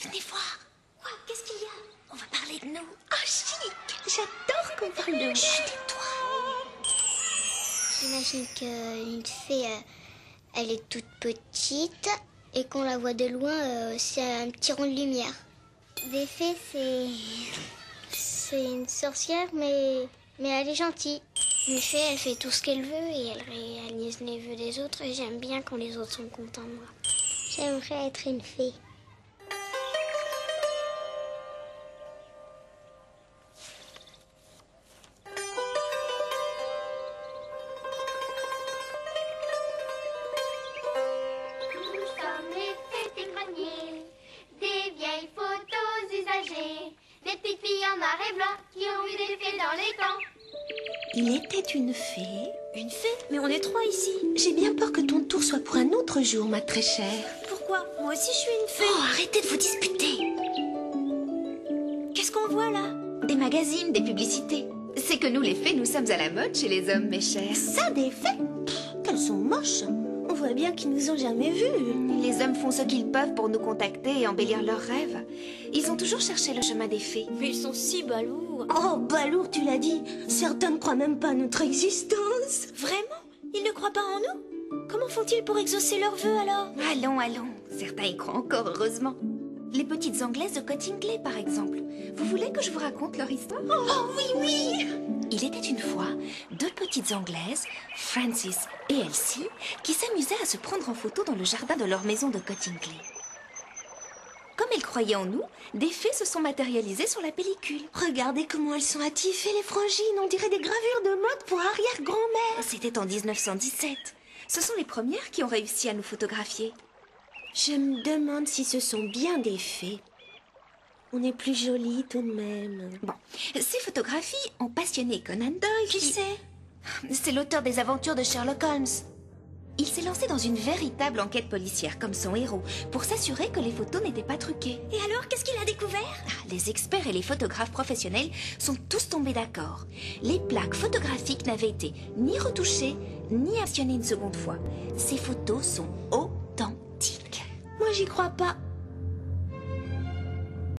Venez voir. Quoi? Qu'est-ce qu'il y a? On va parler de nous. Oh, chic! J'adore qu'on parle de moi. Chut, tais-toi. J'imagine qu'une fée, elle est toute petite et qu'on la voit de loin, c'est un petit rond de lumière. Des fées, c'est une sorcière, mais elle est gentille. Une fée, elle fait tout ce qu'elle veut et elle réalise les vœux des autres. Et j'aime bien quand les autres sont contents de moi. J'aimerais être une fée. Nous sommes les fées des greniers, des vieilles photos usagées, des petites filles en noir et blanc qui ont vu des fées dans les camps. Il était une fée. Une fée? Mais on est 3 ici. J'ai bien peur que ton tour soit pour un autre jour, ma très chère. Pourquoi? Moi aussi je suis une fée. Oh, arrêtez de vous disputer. Qu'est-ce qu'on voit là? Des magazines, des publicités. C'est que nous, les fées, nous sommes à la mode chez les hommes, mes chers. Ça, des fées? Qu'elles sont moches. On voit bien qu'ils nous ont jamais vus. Les hommes font ce qu'ils peuvent pour nous contacter et embellir leurs rêves. Ils ont toujours cherché le chemin des fées. Mais ils sont si balourds. Oh, balourd, tu l'as dit. Certains ne croient même pas à notre existence. Vraiment? Ils ne croient pas en nous? Comment font-ils pour exaucer leurs vœux alors? Allons, allons. Certains y croient encore, heureusement. Les petites Anglaises de Cottingley, par exemple. Vous voulez que je vous raconte leur histoire? Oh, oui, oui. Il était une fois 2 petites Anglaises, Frances et Elsie, qui s'amusaient à se prendre en photo dans le jardin de leur maison de Cottingley. Comme elles croyaient en nous, des fées se sont matérialisées sur la pellicule. Regardez comment elles sont attifées, les frangines. On dirait des gravures de mode pour arrière-grand-mère. C'était en 1917. Ce sont les premières qui ont réussi à nous photographier. Je me demande si ce sont bien des fées. On est plus jolies tout de même. Bon, ces photographies ont passionné Conan Doyle. Qui c'est? C'est l'auteur des aventures de Sherlock Holmes. Il s'est lancé dans une véritable enquête policière comme son héros pour s'assurer que les photos n'étaient pas truquées. Et alors, qu'est-ce qu'il a découvert? Les experts et les photographes professionnels sont tous tombés d'accord. Les plaques photographiques n'avaient été ni retouchées, ni actionnées une seconde fois. Ces photos sont authentiques. Moi, j'y crois pas.